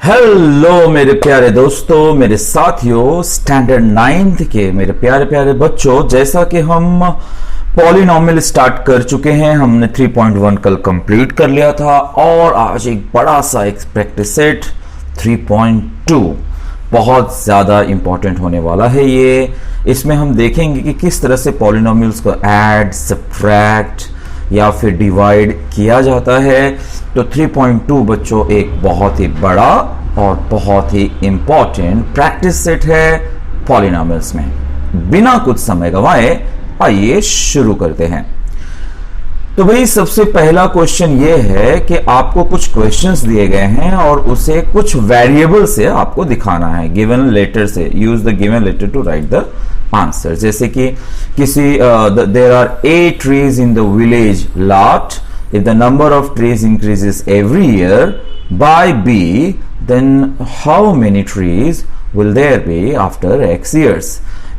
Hello मेरे प्यारे दोस्तों, मेरे साथियों, स्टैंडर्ड 9th के मेरे प्यारे प्यारे बच्चों। जैसा कि हम पॉलिनॉमियल स्टार्ट कर चुके हैं, हमने 3.1 कल कंप्लीट कर लिया था और आज एक बड़ा सा एक प्रैक्टिस सेट 3.2 बहुत ज़्यादा इंपॉर्टेंट होने वाला है। ये इसमें हम देखेंगे कि किस तरह से पॉलिनॉमियल्स को ऐड, सब्ट्रैक्ट या फिर डिवाइड किया जाता है। तो 3.2 बच्चों एक बहुत ही बड़ा और बहुत ही इंपॉर्टेंट प्रैक्टिस सेट है पॉलिनॉमियल्स में। बिना कुछ समय गंवाए आइए शुरू करते हैं। तो भाई सबसे पहला क्वेश्चन ये है कि आपको कुछ क्वेश्चंस दिए गए हैं और उसे कुछ वेरिएबल से आपको दिखाना है। गिवन लेटर से use the given letter to write the answer. जैसे कि किसी there are 8 trees in the village lot, if the number of trees increases every year by B, then how many trees will there be after x years।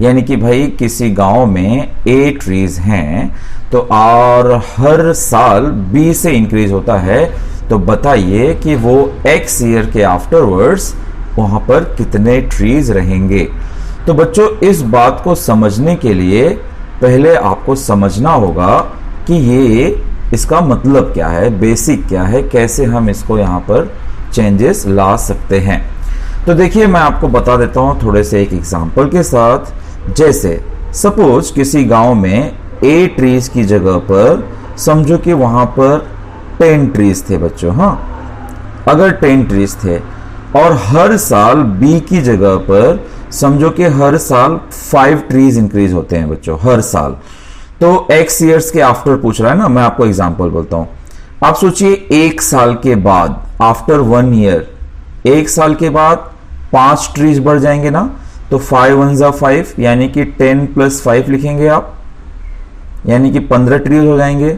यानी कि भाई किसी गांव में 8 trees हैं तो और हर साल b से इंक्रीज होता है, तो बताइए कि वो x ईयर के आफ्टरवर्ड्स वहां पर कितने ट्रीज रहेंगे। तो बच्चों इस बात को समझने के लिए पहले आपको समझना होगा कि ये इसका मतलब क्या है, बेसिक क्या है, कैसे हम इसको यहाँ पर चेंजेस ला सकते हैं। तो देखिए मैं आपको बता देता हूँ थोड़े से एक एग्जांपल के साथ। जैसे सपोज किसी गांव में 8 ट्रीज की जगह पर समझो कि वहां पर 10 ट्रीज थे बच्चों। हाँ, अगर 10 ट्रीज थे और हर साल बी की जगह पर समझो कि हर साल 5 ट्रीज इंक्रीज होते हैं बच्चों, हर साल। तो x ईयर्स के आफ्टर पूछ रहा है ना, मैं आपको एग्जांपल बोलता हूं। आप सोचिए एक साल के बाद, आफ्टर 1 ईयर, एक साल के बाद 5 ट्रीज बढ़ जाएंगे ना, तो 5 1 जा 5, यानी कि 10 + 5 लिखेंगे आप, यानी कि 15 ट्रीज हो जाएंगे।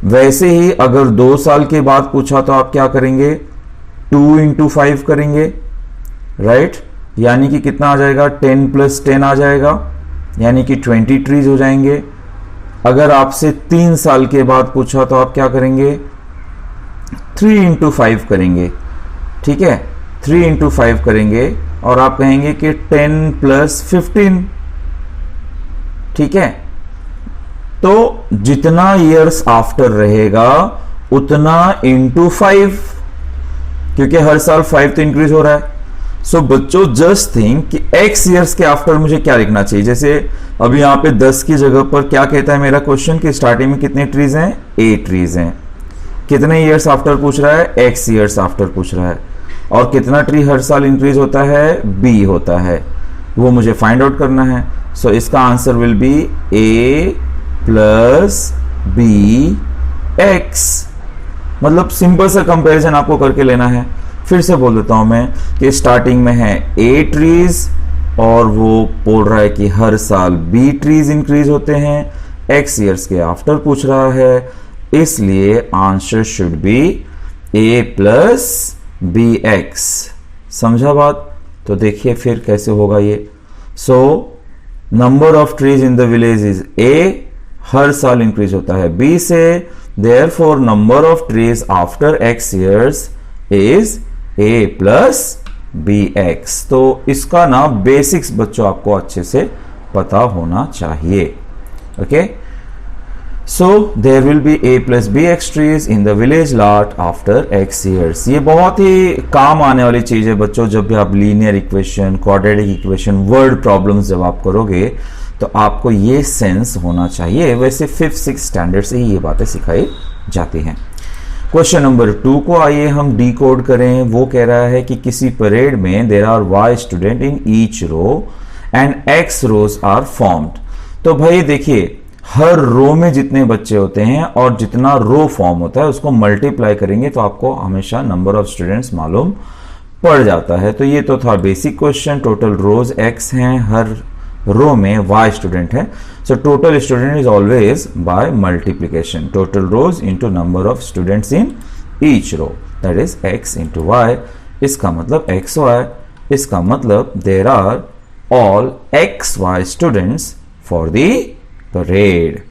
वैसे ही अगर 2 साल के बाद पूछा तो आप क्या करेंगे, 2 × 5 करेंगे, राइट, यानी कि कितना आ जाएगा, 10 + 10 आ जाएगा, यानी कि 20 ट्रीज हो जाएंगे। अगर आपसे 3 साल के बाद पूछा तो आप क्या करेंगे, 3 × 5 करेंगे, ठीक है, 3 × 5 करेंगे और आप कहेंगे कि 10 + 15, ठीक है। तो जितना ईयर्स आफ्टर रहेगा उतना × 5, क्योंकि हर साल 5 तो इंक्रीज हो रहा है। सो बच्चों जस्ट थिंक कि x ईयर्स के आफ्टर मुझे क्या लिखना चाहिए। जैसे अभी यहाँ पे 10 की जगह पर क्या कहता है मेरा क्वेश्चन कि स्टार्टिंग में कितने ट्रीज हैं, 8 ट्रीज हैं। कितने ईयर्स आफ्टर पूछ रहा है, x ईयर्स आफ्टर पूछ रहा है। और कितना ट्री हर साल इंक्रीज होता है, b होता है, वो मुझे फाइंड आउट करना है। सो इसका answer will be a + bx। मतलब सिंपल सा कंपैरिजन आपको करके लेना है। फिर से बोल देता हूं मैं कि स्टार्टिंग में है 8 ट्रीज और वो बोल रहा है कि हर साल b ट्रीज इंक्रीज होते हैं, x ईयर्स के आफ्टर पूछ रहा है, इसलिए answer should be a + bx। समझा बात? तो देखिए फिर कैसे होगा ये। So number of trees in the village is a, हर साल इंक्रीज होता है b से, therefore number of trees after x years is a + bx। तो इसका ना बेसिक्स बच्चों आपको अच्छे से पता होना चाहिए। Okay, so there will be a + bx trees in the village lot after x years. ये बहुत ही काम आने वाली चीज है बच्चों। जब भी आप linear equation, quadratic equation, word problems जब आप करोगे तो आपको ये सेंस होना चाहिए। वैसे 5th-6th स्टैंडर्ड से ही ये बातें सिखाई जाती हैं। क्वेश्चन नंबर 2 को आइए हम डिकोड करें। वो कह रहा है कि किसी परेड में there are y student in each row and x rows are formed. तो भाई देखिए हर रो में जितने बच्चे होते हैं और जितना रो फॉर्म होता है उसको मल्टीप्लाई करेंगे तो आपको हमेशा नंबर ऑफ स्टूडेंट्स मालूम पड़ जाता है। तो ये तो था basic question. Total rows x हैं, हर रो में y स्टूडेंट है। So total student is always by multiplication, total rows into number of students in each row, that is x into y। इसका मतलब xy, इसका मतलब there are all xy students for the parade.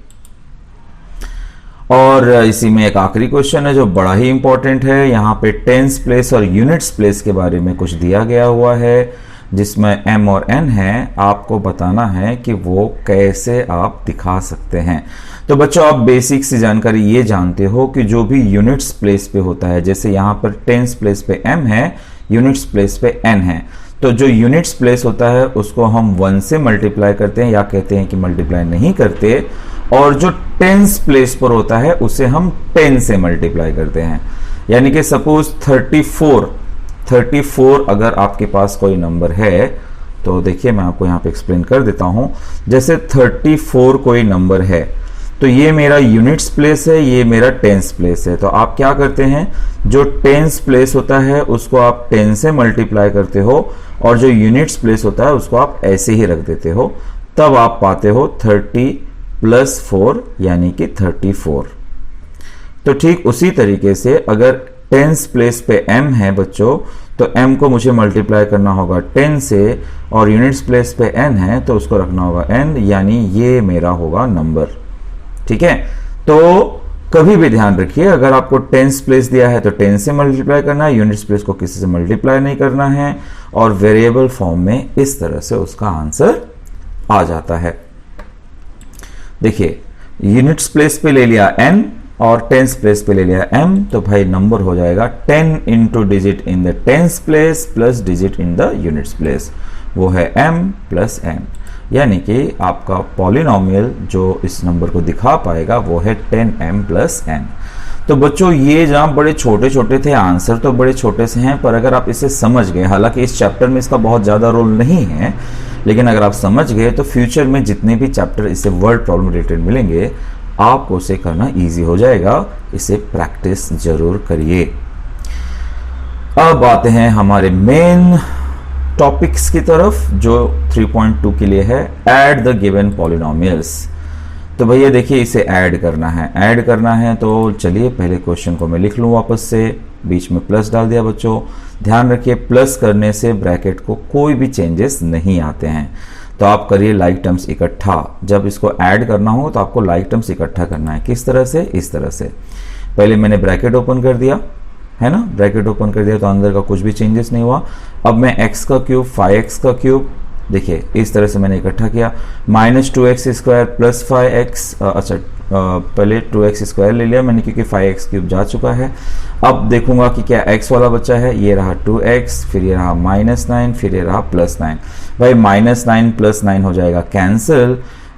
और इसी में एक आखिरी क्वेश्चन है जो बड़ा ही इंपॉर्टेंट है। यहाँ पे टेंस प्लेस और यूनिट्स प्लेस के बारे में कुछ दिया गया हुआ है, जिसमें m और n है। आपको बताना है कि वो कैसे आप दिखा सकते हैं। तो बच्चों, आप बेसिक सी जानकारी ये जानते हो कि जो भी यूनिट्स प्लेस पे होता है, जैसे यहाँ पर टेंस प्लेस पे m है, यूनिट्स प्लेस पे n है, तो जो यूनिट्स प्लेस होता है उसको हम 1 से मल्टीप्लाई करते हैं, या कहते हैं कि मल्टीप्लाई नहीं करते, और जो टेंस प्लेस पर होता है उसे हम 10 से मल्टीप्लाई करते हैं। यानी कि सपोज 34 अगर आपके पास कोई नंबर है, तो देखिए मैं आपको यहाँ पे एक्सप्लेन कर देता हूं। जैसे 34 कोई नंबर है, तो ये मेरा यूनिट्स प्लेस है, ये मेरा टेंस प्लेस है। तो आप क्या करते हैं, जो टेंस प्लेस होता है उसको आप 10 से मल्टीप्लाई करते हो, और जो यूनिट्स प्लेस होता है उसको आप ऐसे ही रख देते हो, तब आप पाते हो 30 + 4 यानी कि 34। तो ठीक उसी तरीके से अगर टेंस प्लेस पे m है बच्चों, तो m को मुझे मल्टीप्लाई करना होगा 10 से, और यूनिट्स प्लेस पे n है तो उसको रखना होगा n, यानी ये मेरा होगा नंबर। ठीक है, तो कभी भी ध्यान रखिए, अगर आपको टेंस प्लेस दिया है तो 10 से मल्टीप्लाई करना है, यूनिट्स प्लेस को किसी से मल्टीप्लाई नहीं करना है, और वेरिएबल फॉर्म में इस तरह से उसका आंसर आ जाता है। देखिए, यूनिट्स प्लेस पे ले लिया n और टेंस प्लेस पे ले लिया m, तो भाई नंबर हो जाएगा 10 into digit in the tens place plus digit in the units place, वो है m + n। यानी कि आपका पॉलिनोमियल जो इस नंबर को दिखा पाएगा वो है 10m + n। तो बच्चों, ये जहां बड़े छोटे छोटे थे, आंसर तो बड़े छोटे से हैं, पर अगर आप इसे समझ गए, हालांकि इस चैप्टर में इसका बहुत ज्यादा रोल नहीं है, लेकिन अगर आप समझ गए तो फ्यूचर में जितने भी चैप्टर इससे वर्ड प्रॉब्लम रिलेटेड मिलेंगे, आपको उसे करना इजी हो जाएगा। इसे प्रैक्टिस जरूर करिए। अब आते हैं हमारे मेन टॉपिक्स की तरफ, जो 3.2 के लिए है, ऐड द गिवन पॉलिनोमियल्स। तो भैया देखिए, इसे ऐड करना है, तो चलिए पहले क्वेश्चन को मैं लिख लूं वापस से, बीच में प्लस डाल दिया बच्चों। ध्यान रखिए, प्लस करने से ब्रैकेट को कोई भी चेंजेस नहीं आते हैं। तो आप करिए लाइक टर्म्स इकट्ठा। जब इसको ऐड करना हो तो आपको लाइक टर्म्स इकट्ठा करना है। किस तरह से? इस तरह से। पहले मैंने ब्रैकेट ओपन कर दिया है ना, ब्रैकेट ओपन कर दिया तो अंदर का कुछ भी चेंजेस नहीं हुआ। अब मैं x का क्यूब, 5x का क्यूब, देखिए इस तरह से मैंने इकट्ठा किया, -2x² + 5x, अच्छा पहले 2x² ले लिया मैंने क्योंकि 5x क्यूब जा चुका है। अब देखूंगा कि क्या x वाला बच्चा है, ये रहा 2x, फिर ये रहा -9, फिर ये रहा +9। भाई -9 + 9 हो जाएगा कैंसिल,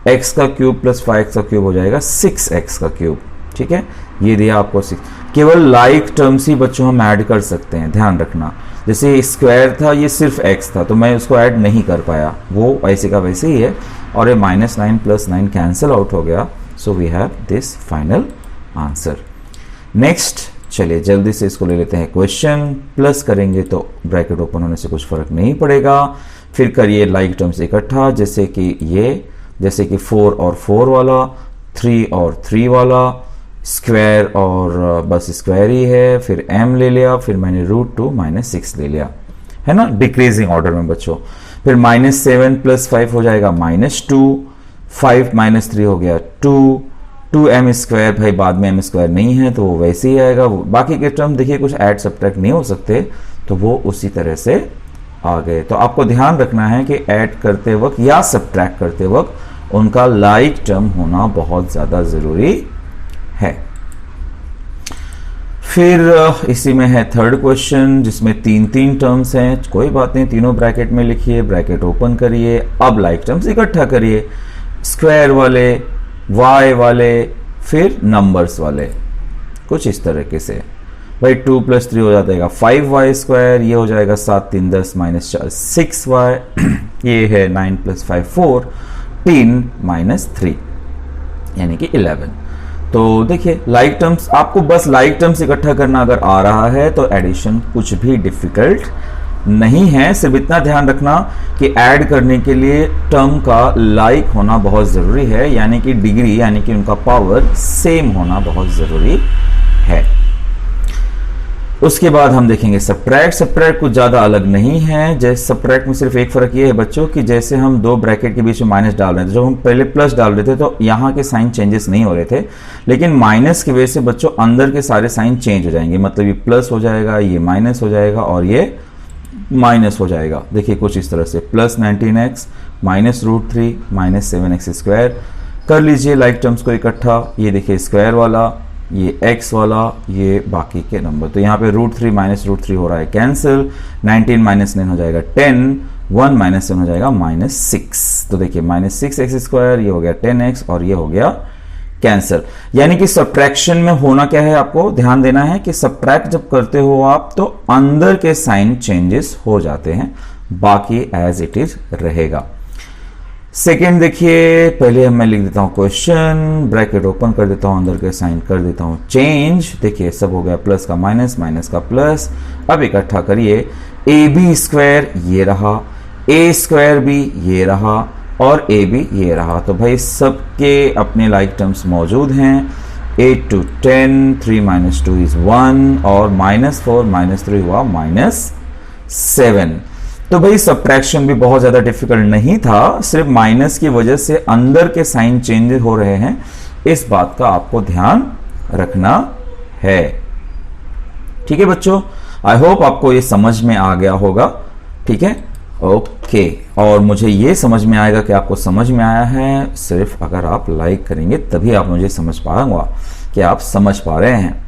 x का क्यूब + 5x का क्यूब हो जाएगा 6x का क्यूब। ठीक है, ये दिया आपको 6। केवल लाइक टर्म्स ही बच्चों हम ऐड कर सकते हैं, ध्यान रखना। जैसे स्क्वायर था, ये सिर्फ x था तो मैं उसको ऐड नहीं कर पाया, वो वैसे का वैसे ही है, और ये -9 + 9 कैंसिल आउट हो गया। So we have this final answer. Next, चलिए जल्दी से इसको ले लेते हैं क्वेश्चन। प्लस करेंगे तो ब्रैकेट ओपन होने से कुछ फर्क नहीं पड़ेगा। फिर करिए लाइक टर्म्स इकट्ठा, जैसे कि ये, जैसे कि 4 और 4 वाला, 3 और 3 वाला, स्क्वायर और बस स्क्वायर ही है, फिर m ले लिया, फिर मैंने √2 -6 ले लिया, है ना, डिक्रीजिंग ऑर्डर में बच्चों। फिर -7 + 5 हो जाएगा -2, 5 - 3 हो गया 2m², भाई बाद में m² नहीं है तो वो वैसे ही आएगा। बाकी के टर्म देखिए कुछ ऐड सब्ट्रैक्ट नहीं हो सकते, तो वो उसी तरह से आ गए। तो आपको ध्यान रखना है कि ऐड करते वक्त या सब्ट्रैक्ट करते वक्त उनका लाइक टर्म होना बहुत ज्यादा जरूरी है। फिर इसी में है थर्ड क्वेश्चन, जिसमें 3 टर्म्स हैं। कोई बात नहीं, तीनों ब्रैकेट में लिखिए, ब्रैकेट ओपन करिए। अब लाइक टर्म्स इकट्ठा करिए, स्क्वायर वाले, y वाले, फिर नंबर्स वाले, कुछ इस तरीके से। भाई 2 + 3 हो जाएगा 5y², ये हो जाएगा 7 × 3 = 10 -4 6y, ये है 9 + 5 14 -3 यानी कि 11। तो देखिए लाइक टर्म्स, आपको बस लाइक टर्म्स इकट्ठा करना अगर आ रहा है तो एडिशन कुछ भी डिफिकल्ट नहीं है। सिर्फ इतना ध्यान रखना कि ऐड करने के लिए टर्म का लाइक होना बहुत जरूरी है, यानी कि डिग्री, यानी कि उनका पावर सेम होना बहुत जरूरी है। उसके बाद हम देखेंगे सब्ट्रैक्ट। सब्ट्रैक्ट कुछ ज़्यादा अलग नहीं है, जैसे सब्ट्रैक्ट में सिर्फ एक फ़र्क ये है बच्चों कि जैसे हम दो ब्रैकेट के बीच में माइनस डाल रहे थे, जब हम पहले प्लस डाल रहे थे तो यहाँ के साइन चेंजेस नहीं हो रहे थे, लेकिन माइनस की वजह से बच्चों अंदर के सारे साइन चेंज हो जाएंगे। मतलब ये प्लस हो जाएगा, ये माइनस हो जाएगा और ये माइनस हो जाएगा। देखिए कुछ इस तरह से plus 19x minus √3 minus 7x square. कर लीजिए लाइक टर्म्स को इकट्ठा, ये देखिए स्क्वायर वाला, ये x वाला, ये बाकी के नंबर। तो यहाँ पे √3 माइनस √3 हो रहा है कैंसिल, 19 माइनस 9 हो जाएगा 10, 1 माइनस 7 हो जाएगा -6। तो देखिए -6x स्क्वायर, ये हो गया 10x और ये हो गया कैंसिल। यानी कि सब्ट्रैक्शन में होना क्या है, आपको ध्यान देना है कि सब्ट्रैक्ट जब करते हो आप तो अंदर के साइन चेंजेस हो जाते हैं, बाकी एज इट इज रहेगा। सेकेंड देखिए, पहले मैं लिख देता हूं क्वेश्चन, ब्रैकेट ओपन कर देता हूं, अंदर के साइन कर देता हूं चेंज। देखिए सब हो गया, प्लस का माइनस, माइनस का प्लस। अब इकट्ठा करिए, ए बी स्क्वायर ये रहा, ए स्क्वायर भी ये रहा और ए भी ये रहा। तो भाई सबके अपने लाइक टर्म्स मौजूद हैं। 8 to 10, 3 minus 2 is 1 और -4 -3 हुआ -7। तो भाई सब्ट्रैक्शन भी बहुत ज्यादा डिफिकल्ट नहीं था, सिर्फ माइनस की वजह से अंदर के साइन चेंज हो रहे हैं, इस बात का आपको ध्यान रखना है। ठीक है बच्चों, आई होप आपको ये समझ में आ गया होगा। ठीक है, ओके। और मुझे ये समझ में आएगा कि आपको समझ में आया है सिर्फ अगर आप लाइक करेंगे, तभी आप मुझे समझ पाऊंगा कि आप समझ पा रहे हैं।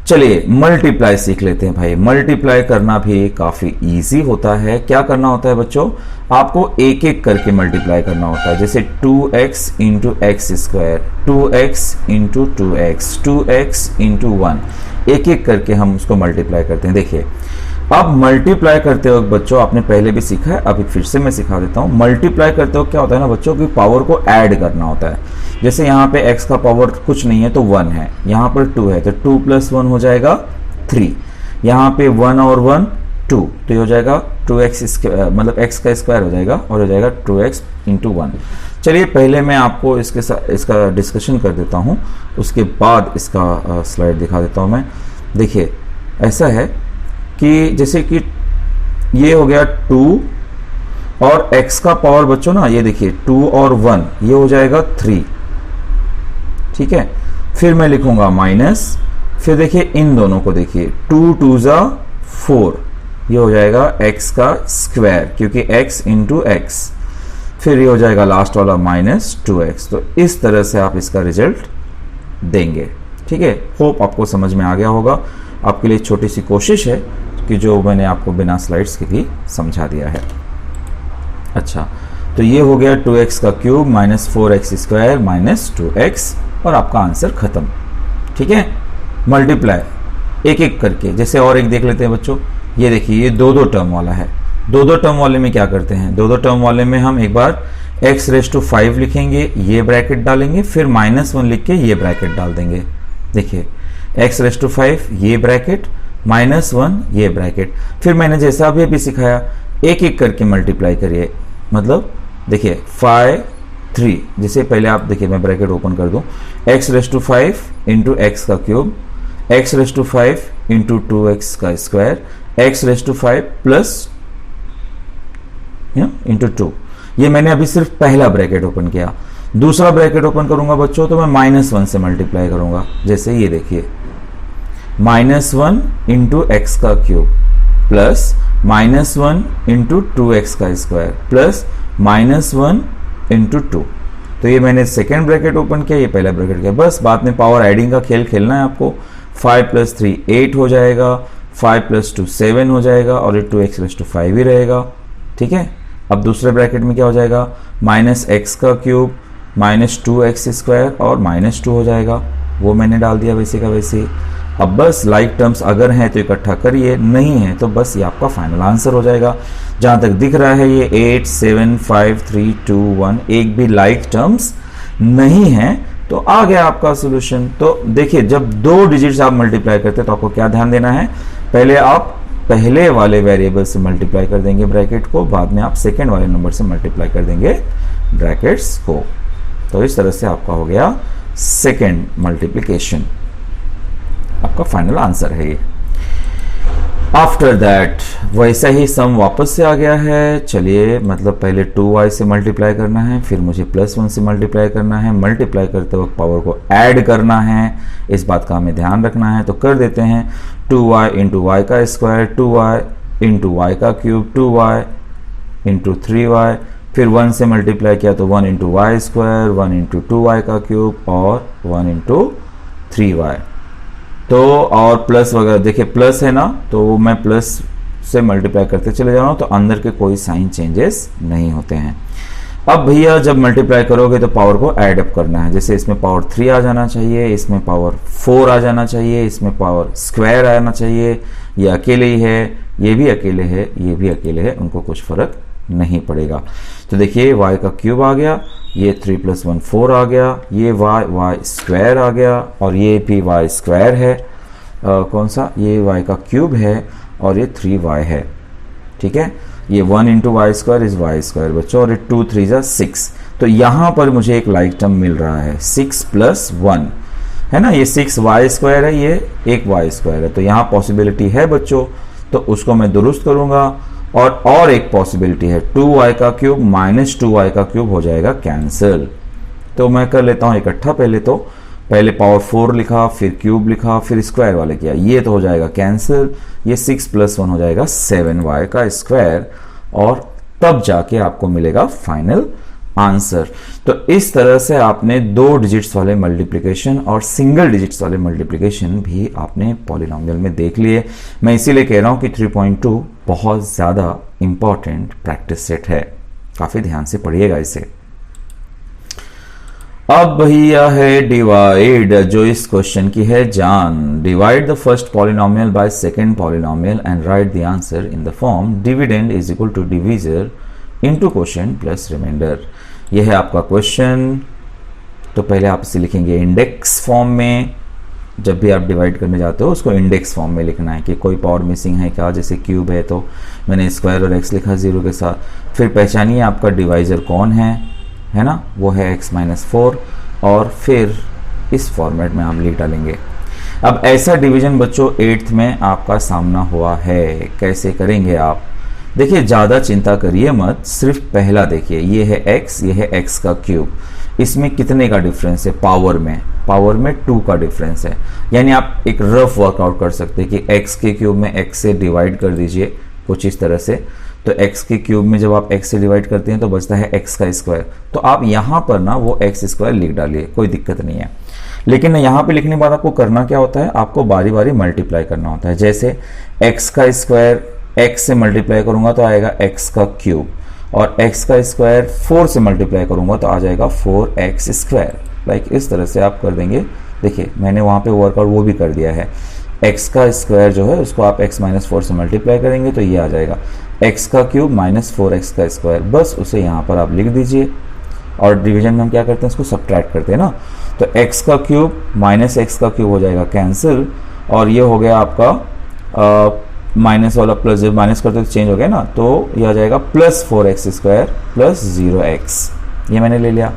चलिए मल्टीप्लाई सीख लेते हैं भाई। मल्टीप्लाई करना भी काफी इजी होता है। क्या करना होता है बच्चों, आपको एक एक करके मल्टीप्लाई करना होता है। जैसे 2x into x square, 2x into 2x, 2x into 1, एक एक करके हम उसको मल्टीप्लाई करते हैं। देखिए अब मल्टीप्लाई करते वक्त बच्चों, आपने पहले भी सीखा है, अभी फिर से मैं सिखा देता हूं। मल्टीप्लाई करते वक्त क्या होता है ना बच्चों, की पावर को ऐड करना होता है। जैसे यहाँ पे x का पावर कुछ नहीं है तो 1 है, यहाँ पर 2 है तो 2 + 1 हो जाएगा 3, यहाँ पे 1 और 1 2, तो ये हो जाएगा 2x मतलब x का स्क्वायर हो जाएगा और हो जाएगा 2x इंटू 1। चलिए पहले मैं आपको इसके साथ इसका डिस्कशन कर देता हूँ, उसके बाद इसका स्लाइड दिखा देता हूँ मैं। देखिए ऐसा है कि जैसे कि ये हो गया 2 और x का पावर बच्चों ना, ये देखिए 2 और 1, ये हो जाएगा 3। ठीक है, फिर मैं लिखूंगा माइनस, फिर देखिए इन दोनों को देखिए 2 2 ज़ा 4, ये हो जाएगा x का स्क्वायर क्योंकि x इंटू एक्स, फिर ये हो जाएगा लास्ट वाला -2x। तो इस तरह से आप इसका रिजल्ट देंगे। ठीक है, होप आपको समझ में आ गया होगा। आपके लिए छोटी सी कोशिश है कि जो मैंने आपको बिना स्लाइड्स के भी समझा दिया है। अच्छा, तो ये हो गया 2x का क्यूब -4x स्क्वायर -2x और आपका आंसर खत्म। ठीक है, मल्टीप्लाई एक एक करके, जैसे और एक देख लेते हैं बच्चों। ये देखिए ये दो टर्म वाला है। दो टर्म वाले में क्या करते हैं, दो टर्म वाले में हम एक बार x⁵ लिखेंगे, ये ब्रैकेट डालेंगे, फिर -1 लिख के ये ब्रैकेट डाल देंगे। देखिए x⁵ ये ब्रैकेट, -1 ये ब्रैकेट। फिर मैंने जैसा भी सिखाया, एक एक करके मल्टीप्लाई करिए। मतलब देखिए 5 3, जैसे पहले आप देखिए मैं ब्रैकेट ओपन कर दूं, x⁵ इंटू एक्स का क्यूब, x⁵ इंटू 2x का स्क्वायर, x⁵ प्लस इंटू 2। ये मैंने अभी सिर्फ पहला ब्रैकेट ओपन किया। दूसरा ब्रैकेट ओपन करूंगा बच्चों तो मैं -1 से मल्टीप्लाई करूंगा। जैसे ये देखिए -1 इंटू एक्स का क्यूब प्लस -1 इंटू 2x का स्क्वायर प्लस -1 इंटू 2। तो ये मैंने सेकेंड ब्रैकेट ओपन किया, ये पहला ब्रैकेट किया। बस बाद में पावर एडिंग का खेल खेलना है आपको। 5 + 3 8 हो जाएगा, 5 + 2 7 हो जाएगा और ये 2x⁵ ही रहेगा। ठीक है, अब दूसरे ब्रैकेट में क्या हो जाएगा, -x का क्यूब -2x स्क्वायर और -2 हो जाएगा, वो मैंने डाल दिया वैसे का वैसे। अब बस लाइक टर्म्स अगर हैं तो इकट्ठा करिए, नहीं है तो बस ये आपका फाइनल आंसर हो जाएगा। जहां तक दिख रहा है ये 8 7 5 3 2 1, एक भी लाइक टर्म्स नहीं है तो आ गया आपका सोल्यूशन। तो देखिए जब 2 डिजिट्स आप मल्टीप्लाई करते हैं तो आपको क्या ध्यान देना है, पहले आप पहले वाले वेरिएबल से मल्टीप्लाई कर देंगे ब्रैकेट को, बाद में आप सेकेंड वाले नंबर से मल्टीप्लाई कर देंगे ब्रैकेट्स को। तो इस तरह से आपका हो गया सेकेंड मल्टीप्लिकेशन, आपका फाइनल आंसर है ये। आफ्टर दैट वैसा ही सम वापस से आ गया है। चलिए, मतलब पहले 2y से मल्टीप्लाई करना है, फिर मुझे +1 से मल्टीप्लाई करना है। मल्टीप्लाई करते वक्त पावर को ऐड करना है, इस बात का हमें ध्यान रखना है। तो कर देते हैं 2y इंटू वाई का स्क्वायर, 2y इंटू वाई का क्यूब, 2y इंटू 3y, फिर 1 से मल्टीप्लाई किया तो 1 into Y square, 1 into 2y का क्यूब और 1 इंटू 3y। तो और प्लस वगैरह देखिए प्लस है ना, तो मैं प्लस से मल्टीप्लाई करते चले जा रहा हूँ, तो अंदर के कोई साइन चेंजेस नहीं होते हैं। अब भैया जब मल्टीप्लाई करोगे तो पावर को ऐड अप करना है। जैसे इसमें पावर 3 आ जाना चाहिए, इसमें पावर 4 आ जाना चाहिए, इसमें पावर स्क्वायर आना चाहिए। ये अकेले ही है, ये भी अकेले है, ये भी अकेले है, उनको कुछ फर्क नहीं पड़ेगा। तो देखिए y का क्यूब आ गया, ये 3 + 1 4 आ गया, ये y स्क्वायर आ गया, और ये भी y स्क्वायर है। कौन सा, ये y का क्यूब है और ये 3y है। ठीक है, ये 1 into Y square is Y square बच्चों, और ये 2 3 जा 6। तो यहाँ पर मुझे एक लाइक टर्म मिल रहा है 6 + 1 है ना, ये 6y स्क्वायर है, ये एक y स्क्वायर है। तो यहाँ पॉसिबिलिटी है बच्चों, तो उसको मैं दुरुस्त करूंगा। और एक पॉसिबिलिटी है 2y का क्यूब माइनस 2y का क्यूब हो जाएगा कैंसिल। तो मैं कर लेता हूँ इकट्ठा, पहले पावर 4 लिखा, फिर क्यूब लिखा, फिर स्क्वायर वाले किया, ये तो हो जाएगा कैंसिल। ये 6 + 1 हो जाएगा 7y का स्क्वायर, और तब जाके आपको मिलेगा फाइनल आंसर। तो इस तरह से आपने 2 डिजिट्स वाले मल्टीप्लिकेशन और सिंगल डिजिट्स वाले मल्टीप्लिकेशन भी आपने पॉलिनॉमियल में देख लिए। मैं इसीलिए कह रहा हूं कि 3.2 बहुत ज़्यादा इंपॉर्टेंट प्रैक्टिस सेट है, काफ़ी ध्यान से पढ़िएगा इसे। अब भैया है डिवाइड, जो इस क्वेश्चन की है जान। Divide the first polynomial by second polynomial and write the answer in the form dividend is equal to divisor into quotient plus remainder. यह है आपका क्वेश्चन। तो पहले आप इसे लिखेंगे इंडेक्स फॉर्म में। जब भी आप डिवाइड करने जाते हो उसको इंडेक्स फॉर्म में लिखना है कि कोई पावर मिसिंग है क्या। जैसे क्यूब है तो मैंने स्क्वायर और एक्स लिखा 0 के साथ। फिर पहचानिए आपका डिवाइजर कौन है ना, वो है x-4, और फिर इस फॉर्मेट में आप लिख डालेंगे। अब ऐसा डिवीजन बच्चों 8th में आपका सामना हुआ है, कैसे करेंगे आप? देखिए ज़्यादा चिंता करिए मत, सिर्फ पहला देखिए, ये है x, ये है x का क्यूब। इसमें कितने का डिफरेंस है? पावर में 2 का डिफरेंस है। यानी आप एक रफ वर्कआउट कर सकते हैं कि x के क्यूब में x से डिवाइड कर दीजिए कुछ इस तरह से। तो x के क्यूब में जब आप x से डिवाइड करते हैं तो बचता है x का स्क्वायर। तो आप यहाँ पर ना वो x स्क्वायर लिख डालिए, कोई दिक्कत नहीं है। लेकिन यहाँ पे लिखने के बाद आपको करना क्या होता है, आपको बारी बारी मल्टीप्लाई करना होता है। जैसे x का स्क्वायर x से मल्टीप्लाई करूंगा तो आएगा x का क्यूब, और x का स्क्वायर 4 से मल्टीप्लाई करूंगा तो आ जाएगा 4x स्क्वायर। लाइक इस तरह से आप कर देंगे। देखिए मैंने वहाँ पे वर्कआउट वो भी कर दिया है। x का स्क्वायर जो है उसको आप x-4 से मल्टीप्लाई करेंगे तो ये आ जाएगा x का क्यूब माइनस 4x का स्क्वायर। बस उसे यहाँ पर आप लिख दीजिए, और डिवीजन में हम क्या करते हैं, उसको सब्ट्रैक्ट करते हैं ना। तो x का क्यूब माइनस x का क्यूब हो जाएगा कैंसिल, और ये हो गया आपका माइनस वाला प्लस, जब माइनस करते तो चेंज हो गया ना, तो ये आ जाएगा plus 4x square plus 0x। ये मैंने ले लिया।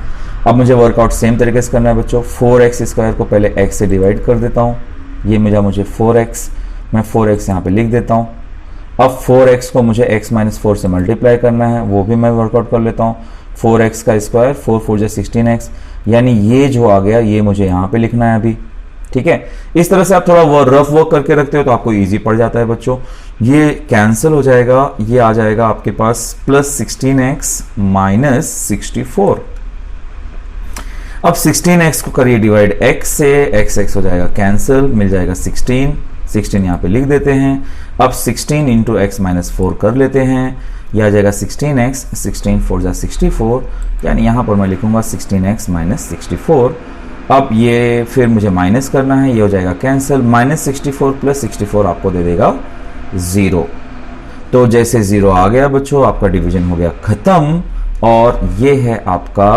अब मुझे वर्कआउट सेम तरीके से करना है बच्चों। 4x स्क्वायर को पहले x से डिवाइड कर देता हूँ, ये मिला मुझे 4x, मैं 4x यहाँ पे लिख देता हूँ। अब 4x को मुझे x-4 से मल्टीप्लाई करना है, वो भी मैं वर्कआउट कर लेता हूँ। 4x का स्क्वायर 4 4 16x, यानी ये जो आ गया ये मुझे यहाँ पे लिखना है अभी। ठीक है, इस तरह से आप थोड़ा रफ वर्क करके रखते हो तो आपको इजी पड़ जाता है बच्चों। ये कैंसिल हो जाएगा, ये आ जाएगा आपके पास प्लस 16x माइनस 64। अब 16x को करिए डिवाइड x से, x हो जाएगा कैंसिल, मिल जाएगा 16 यहाँ पे लिख देते हैं। अब 16 इंटू x-4 कर लेते हैं, यह आ जाएगा 16x, 16 4 जा 64, यानी यहाँ पर मैं लिखूंगा 16x माइनस 64। अब ये फिर मुझे माइनस करना है, ये हो जाएगा कैंसिल, माइनस 64 प्लस 64 आपको दे देगा 0। तो जैसे 0 आ गया बच्चों, आपका डिवीजन हो गया खत्म, और ये है आपका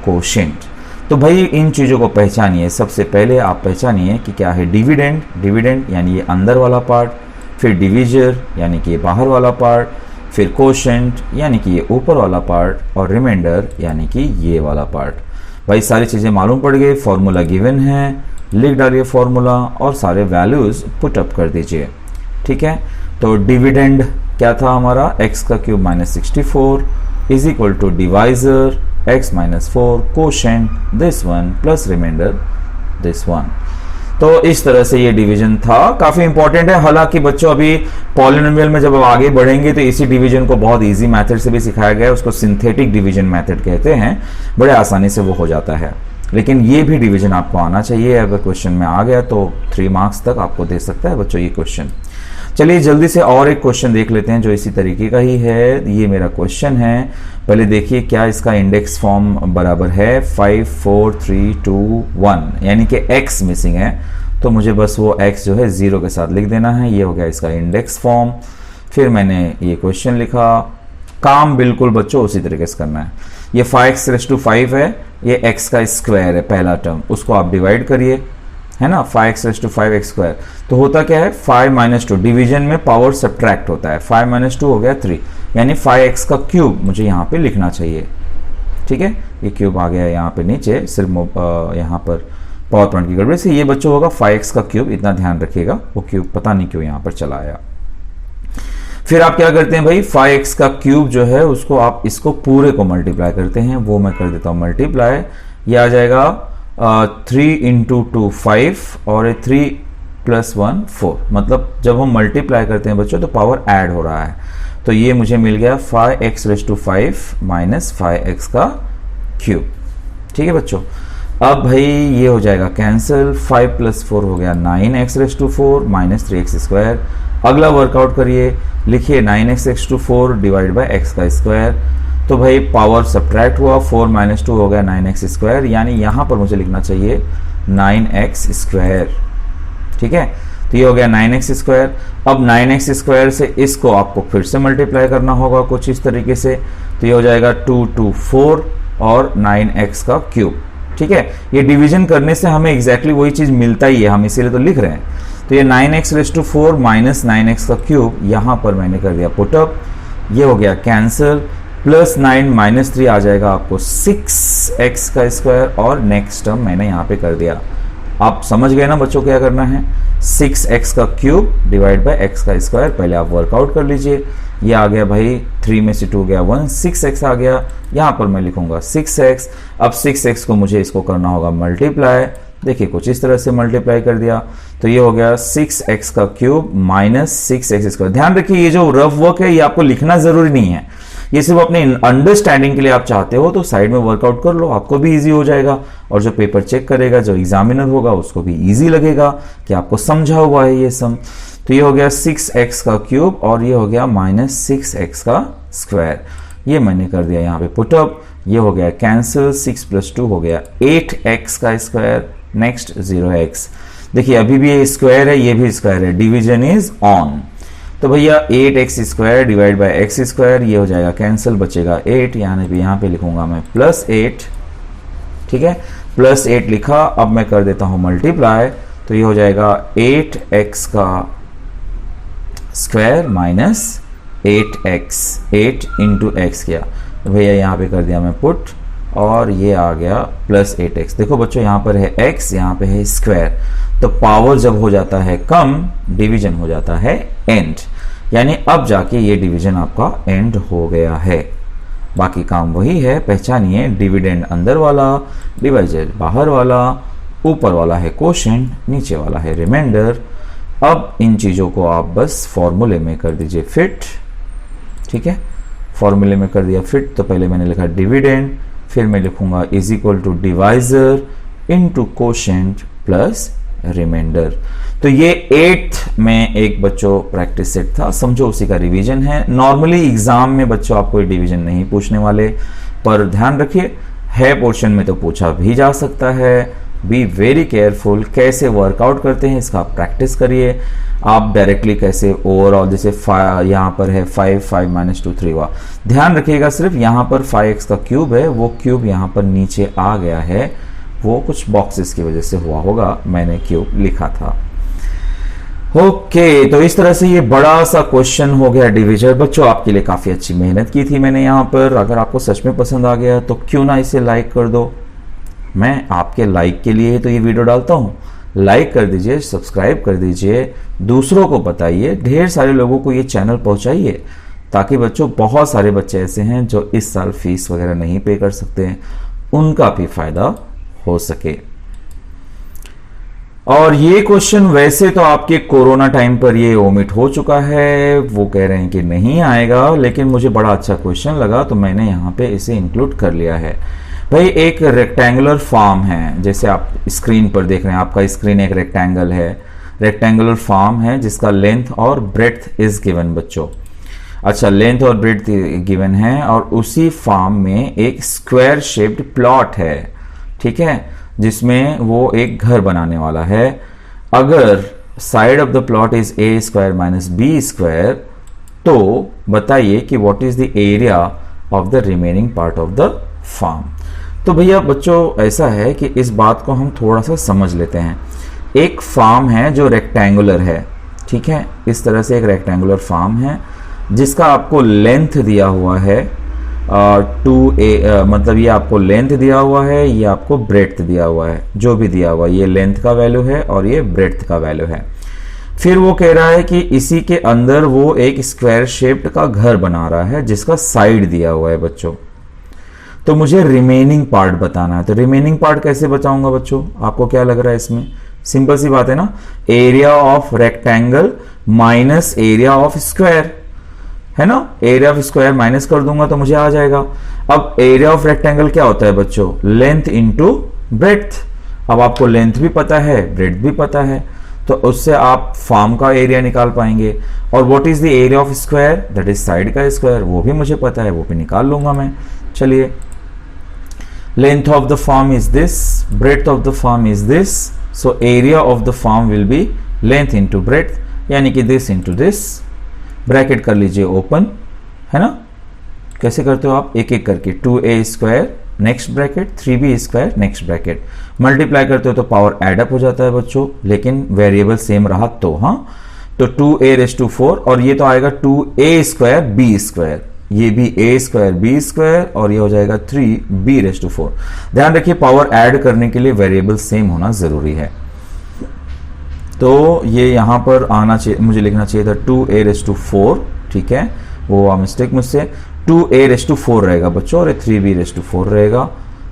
कोशेंट। तो भाई इन चीज़ों को पहचानिए। सबसे पहले आप पहचानिए कि क्या है डिविडेंड यानी ये अंदर वाला पार्ट, फिर डिविजर यानी कि ये बाहर वाला पार्ट, फिर कोशेंट यानी कि ये ऊपर वाला पार्ट, और रिमाइंडर यानी कि ये वाला पार्ट। भाई सारी चीज़ें मालूम पड़ गई, फॉर्मूला गिवन है, लिख डालिए फॉर्मूला और सारे वैल्यूज़ पुट अप कर दीजिए। ठीक है। तो डिविडेंड क्या था हमारा, x का cube minus 64 is equal to divisor x minus 4 quotient this one plus remainder this one. तो इस तरह से ये डिवीजन था, काफी इंपॉर्टेंट है। हालांकि बच्चों अभी पॉलिनोमियल में जब आप आगे बढ़ेंगे तो इसी डिवीजन को बहुत इजी मेथड से भी सिखाया गया है, उसको सिंथेटिक डिवीजन मेथड कहते हैं, बड़े आसानी से वो हो जाता है। लेकिन ये भी डिवीजन आपको आना चाहिए, अगर क्वेश्चन में आ गया तो 3 मार्क्स तक आपको दे सकता है बच्चों ये क्वेश्चन। चलिए जल्दी से और एक क्वेश्चन देख लेते हैं जो इसी तरीके का ही है। ये मेरा क्वेश्चन है, पहले देखिए क्या इसका इंडेक्स फॉर्म बराबर है 5 4 3 2 1, यानी कि x मिसिंग है, तो मुझे बस वो x जो है 0 के साथ लिख देना है। ये हो गया इसका इंडेक्स फॉर्म। फिर मैंने ये क्वेश्चन लिखा, काम बिल्कुल बच्चों उसी तरीके से करना है। ये 5x⁵ है, ये x का स्क्वायर है पहला टर्म, उसको आप डिवाइड करिए, है ना, 5x⁵x²। तो होता क्या है 5 - 2, डिवीजन में पावर सब्ट्रैक्ट होता है, 5 - 2 हो गया 3, यानी 5x का क्यूब मुझे यहाँ पे लिखना चाहिए। ठीक है, ये क्यूब आ गया यहाँ पे नीचे, सिर्फ यहाँ पर पावर पॉइंट की गड़बड़ी से ये बच्चों होगा 5x का क्यूब, इतना ध्यान रखिएगा, वो क्यूब पता नहीं क्यों यहाँ पर चला आया। फिर आप क्या करते हैं भाई, 5x का क्यूब जो है उसको आप इसको पूरे को मल्टीप्लाई करते हैं, वो मैं कर देता हूँ मल्टीप्लाई। ये आ जाएगा 3 × 2 5 और 3 + 1 4, मतलब जब हम मल्टीप्लाई करते हैं बच्चों तो पावर ऐड हो रहा है। तो ये मुझे मिल गया 5x⁵ माइनस 5x का क्यूब। ठीक है बच्चों, अब भाई ये हो जाएगा कैंसिल, 5 + 4 हो गया 9x⁴ माइनस 3x²। अगला वर्कआउट करिए, लिखिए 9x⁴ डिवाइड बाय x का स्क्वायर। तो भाई पावर सब्ट्रैक्ट हुआ, 4 - 2 हो गया 9x², यानी यहां पर मुझे लिखना चाहिए 9x²। ठीक है, तो ये हो गया 9x²। अब 9x² से इसको आपको फिर से मल्टीप्लाई करना होगा कुछ इस तरीके से, तो ये हो जाएगा 2 2 4 और 9x का क्यूब। ठीक है, ये डिवीजन करने से हमें एग्जैक्टली वही चीज मिलता ही है, हम इसीलिए तो लिख रहे हैं। तो ये 9x⁴ माइनस 9x का क्यूब यहां पर मैंने कर दिया पुटअप, ये हो गया कैंसिल, +9 - 3 आ जाएगा आपको 6x का स्क्वायर, और नेक्स्ट टर्म मैंने यहाँ पे कर दिया। आप समझ गए ना बच्चों क्या करना है, 6x का क्यूब डिवाइड बाय x का स्क्वायर। पहले आप वर्कआउट कर लीजिए, ये आ गया भाई 3 में से 2 गया 1, 6x आ गया, यहाँ पर मैं लिखूंगा 6x। अब 6x को मुझे इसको करना होगा मल्टीप्लाई, देखिए कुछ इस तरह से मल्टीप्लाई कर दिया, तो ये हो गया 6x का क्यूब माइनस 6x²। ध्यान रखिए ये जो रफ वर्क है ये आपको लिखना जरूरी नहीं है, ये सिर्फ अपने अंडरस्टैंडिंग के लिए आप चाहते हो तो साइड में वर्कआउट कर लो, आपको भी इजी हो जाएगा, और जो पेपर चेक करेगा, जो एग्जामिनर होगा, उसको भी इजी लगेगा कि आपको समझा हुआ है ये सम। तो ये हो गया 6x का क्यूब और ये हो गया माइनस 6x का स्क्वायर, ये मैंने कर दिया यहाँ पे पुटअप, ये हो गया कैंसिल, 6 + 2 हो गया 8x का स्क्वायर, नेक्स्ट 0x। देखिए अभी भी ये स्क्वायर है, ये भी स्क्वायर है, डिवीजन इज ऑन। तो भैया 8x² डिवाइड बाय x², ये हो जाएगा कैंसिल, बचेगा 8, यानी भी यहाँ पे लिखूंगा मैं +8। ठीक है, +8 लिखा, अब मैं कर देता हूं मल्टीप्लाई, तो ये हो जाएगा 8x का स्क्वायर माइनस 8x, 8 × x किया, तो भैया यहाँ पे कर दिया मैं पुट, और ये आ गया +8x। देखो बच्चों यहाँ पर है x, यहाँ पे है स्क्वायर, तो पावर जब हो जाता है कम, डिवीजन हो जाता है एंड, यानी अब जाके ये डिवीजन आपका एंड हो गया है। बाकी काम वही है, पहचानिए, डिविडेंड अंदर वाला, डिवाइजर बाहर वाला, ऊपर वाला है कोशेंट, नीचे वाला है रिमाइंडर। अब इन चीजों को आप बस फॉर्मूले में कर दीजिए फिट। ठीक है, फॉर्मूले में कर दिया फिट, तो पहले मैंने लिखा डिविडेंड, फिर मैं लिखूंगा is equal to divisor into quotient plus remainder. तो ये 8th में एक बच्चों प्रैक्टिस सेट था, समझो उसी का रिवीजन है। नॉर्मली एग्जाम में बच्चों आपको डिवीजन नहीं पूछने वाले, पर ध्यान रखिए है पोर्शन में तो पूछा भी जा सकता है। बी वेरी केयरफुल, कैसे वर्कआउट करते हैं इसका प्रैक्टिस करिए। आप डायरेक्टली कैसे ओवरऑल, जैसे यहाँ पर है 5 5 - 2 3 हुआ, ध्यान रखिएगा सिर्फ यहाँ पर 5x का क्यूब है, वो क्यूब यहाँ पर नीचे आ गया है, वो कुछ बॉक्सेस की वजह से हुआ होगा, मैंने क्यूब लिखा था। ओके, तो इस तरह से ये बड़ा सा क्वेश्चन हो गया डिवीजन। बच्चों आपके लिए काफी अच्छी मेहनत की थी मैंने यहाँ पर, अगर आपको सच में पसंद आ गया तो क्यों ना इसे लाइक कर दो। मैं आपके लाइक के लिए तो ये वीडियो डालता हूँ, लाइक कर दीजिए, सब्सक्राइब कर दीजिए, दूसरों को बताइए, ढेर सारे लोगों को ये चैनल पहुंचाइए, ताकि बच्चों बहुत सारे बच्चे ऐसे हैं जो इस साल फीस वगैरह नहीं पे कर सकते हैं, उनका भी फायदा हो सके। और ये क्वेश्चन वैसे तो आपके कोरोना टाइम पर ये ओमिट हो चुका है, वो कह रहे हैं कि नहीं आएगा, लेकिन मुझे बड़ा अच्छा क्वेश्चन लगा तो मैंने यहाँ पे इसे इंक्लूड कर लिया है। भाई एक रेक्टेंगुलर फॉर्म है, जैसे आप स्क्रीन पर देख रहे हैं, आपका स्क्रीन एक रेक्टेंगल है, रेक्टेंगुलर फॉर्म है जिसका लेंथ और ब्रेड्थ इज गिवन बच्चों। अच्छा, लेंथ और ब्रेड्थ गिवन है और उसी फॉर्म में एक स्क्वायर शेप्ड प्लॉट है, ठीक है, जिसमें वो एक घर बनाने वाला है। अगर side of the plot is A square minus B square, तो बताइए कि what is the area of the remaining part of the form. तो भैया बच्चों ऐसा है कि इस बात को हम थोड़ा सा समझ लेते हैं। एक फॉर्म है जो रेक्टेंगुलर है, ठीक है, इस तरह से एक रेक्टेंगुलर फॉर्म है जिसका आपको लेंथ दिया हुआ है 2a, मतलब ये आपको लेंथ दिया हुआ है, ये आपको ब्रेड्थ दिया हुआ है, जो भी दिया हुआ है, ये लेंथ का वैल्यू है और ये ब्रेड्थ का वैल्यू है। फिर वो कह रहा है कि इसी के अंदर वो एक स्क्वायर शेप्ड का घर बना रहा है जिसका साइड दिया हुआ है बच्चों। तो मुझे रिमेनिंग पार्ट बताना है। तो रिमेनिंग पार्ट कैसे बचाऊंगा बच्चों, आपको क्या लग रहा है इसमें? सिंपल सी बात है ना, area of rectangle minus area of square, है ना, एरिया ऑफ स्क्वायर माइनस कर दूंगा तो मुझे आ जाएगा। अब एरिया ऑफ रेक्टेंगल क्या होता है बच्चों? Length into breadth. अब आपको लेंथ भी पता है, ब्रेड्थ भी पता है, तो उससे आप फॉर्म का एरिया निकाल पाएंगे। और what is the area of square? That is side का स्क्वायर, वो भी मुझे पता है, वो भी निकाल लूंगा मैं। चलिए, length of the form is this, breadth of the form is this, so area of the form will be length into breadth, यानी कि दिस इंटू दिस। ब्रैकेट कर लीजिए ओपन, है ना। कैसे करते हो आप? एक एक करके, 2a square next bracket, 3b square next bracket. Multiply करते हो तो पावर एड अप हो जाता है बच्चों, लेकिन वेरिएबल सेम रहा तो, हाँ। तो 2a रेज़ टू 4 और ये तो आएगा 2a स्क्वायर b स्क्वायर, ये भी a स्क्वायर b स्क्वायर और ये हो जाएगा 3b रेज़ टू 4। ध्यान रखिए पावर ऐड करने के लिए वेरिएबल सेम होना जरूरी है। तो ये यहाँ पर आना चाहिए, मुझे लिखना चाहिए था 2a रेज़ टू 4, ठीक है, वो मिस्टेक मुझसे। 2a रेज़ टू 4 रहेगा बच्चों और 3b रेज़ टू 4 रहेगा।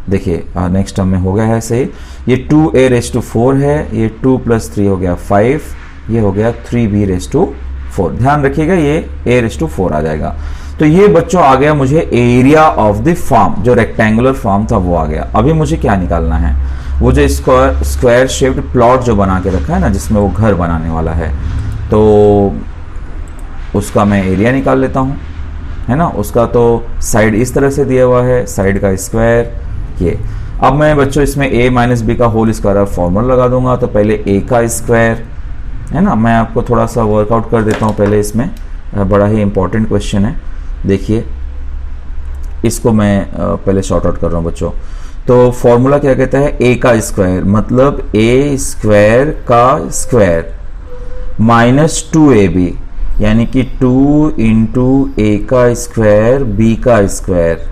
देखिए नेक्स्ट टर्म में हो गया है सही। ये 2a रेज़ टू 4 है, ये 2 + 3 हो गया 5, ये हो गया 3b रेज़ टू 4। ध्यान रखिएगा ये a रेज़ टू 4 आ जाएगा। तो ये बच्चों आ गया मुझे एरिया ऑफ द फॉर्म, जो रेक्टेंगुलर फॉर्म था वो आ गया। अभी मुझे क्या निकालना है? वो जो स्क्वायर शेप्ड प्लॉट जो बना के रखा है ना, जिसमें वो घर बनाने वाला है, तो उसका मैं एरिया निकाल लेता हूँ, है ना। उसका तो साइड इस तरह से दिया हुआ है, साइड का स्क्वायर ये। अब मैं बच्चों इसमें a माइनस बी का होल स्क्वायर फॉर्मूला लगा दूंगा। तो पहले a का स्क्वायर, है ना, मैं आपको थोड़ा सा वर्कआउट कर देता हूँ पहले इसमें, बड़ा ही इंपॉर्टेंट क्वेश्चन है। देखिए इसको मैं पहले शॉर्ट आउट कर रहा हूँ बच्चों। तो फॉर्मूला क्या कहता है? a का स्क्वायर मतलब a स्क्वायर का स्क्वायर माइनस 2ab, यानी कि 2 इंटू a का स्क्वायर b का स्क्वायर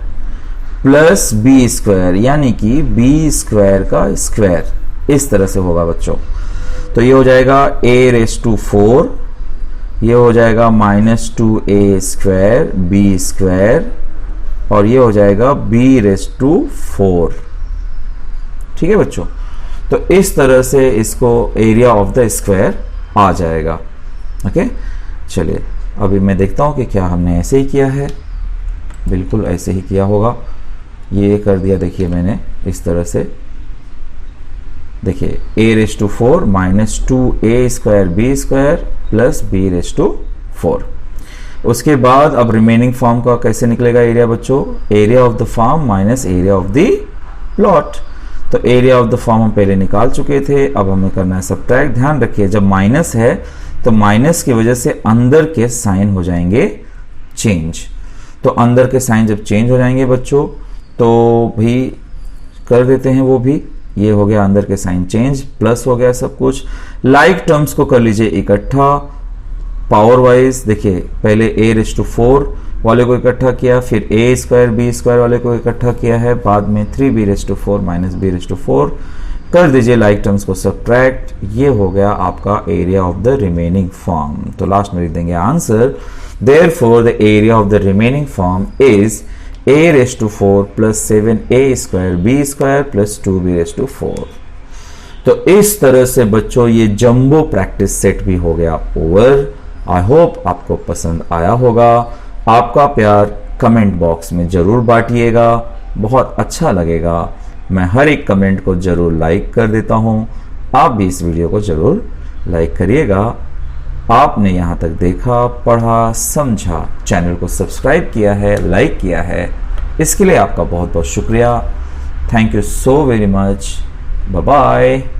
प्लस b स्क्वायर, यानी कि b स्क्वायर का स्क्वायर। इस तरह से होगा बच्चों। तो ये हो जाएगा a रेज़ टू 4, ये हो जाएगा minus 2a square b square और ये हो जाएगा b रेज़ टू 4, ठीक है बच्चों। तो इस तरह से इसको एरिया ऑफ द स्क्वायर आ जाएगा। ओके, चलिए अभी मैं देखता हूं कि क्या हमने ऐसे ही किया है। बिल्कुल ऐसे ही किया होगा, ये कर दिया। देखिए मैंने इस तरह से, देखिए a raise to 4 minus 2a square b square plus b raise to 4। उसके बाद अब रिमेनिंग फॉर्म का कैसे निकलेगा एरिया बच्चों? Area of the form minus area of the plot. तो एरिया ऑफ द फॉर्म हम पहले निकाल चुके थे, अब हमें करना है सब्ट्रैक्ट। ध्यान रखिए जब माइनस है तो माइनस की वजह से अंदर के साइन हो जाएंगे चेंज। तो अंदर के साइन जब चेंज हो जाएंगे बच्चों तो भी कर देते हैं वो भी। ये हो गया अंदर के साइन चेंज, प्लस हो गया सब कुछ। लाइक टर्म्स को कर लीजिए इकट्ठा पावर वाइज। देखिए पहले a रेज़ टू 4 वाले को इकट्ठा किया, फिर a स्क्वायर b स्क्वायर वाले को इकट्ठा किया है, बाद में 3b raise to 4 minus b raise to 4 कर दीजिए लाइक टर्म्स को सब्ट्रैक्ट, ये हो गया आपका area of the remaining form. तो लास्ट में लिख देंगे answer, therefore the area of the remaining form is a⁴ plus 7a² b² plus 2b⁴। तो इस तरह से बच्चों ये जंबो प्रैक्टिस सेट भी हो गया ओवर। आई होप आपको पसंद आया होगा। आपका प्यार कमेंट बॉक्स में जरूर बांटिएगा, बहुत अच्छा लगेगा। मैं हर एक कमेंट को जरूर लाइक कर देता हूं, आप भी इस वीडियो को जरूर लाइक करिएगा। आपने यहां तक देखा, पढ़ा, समझा, चैनल को सब्सक्राइब किया है, लाइक किया है, इसके लिए आपका बहुत बहुत शुक्रिया। Thank you so very much. Bye bye.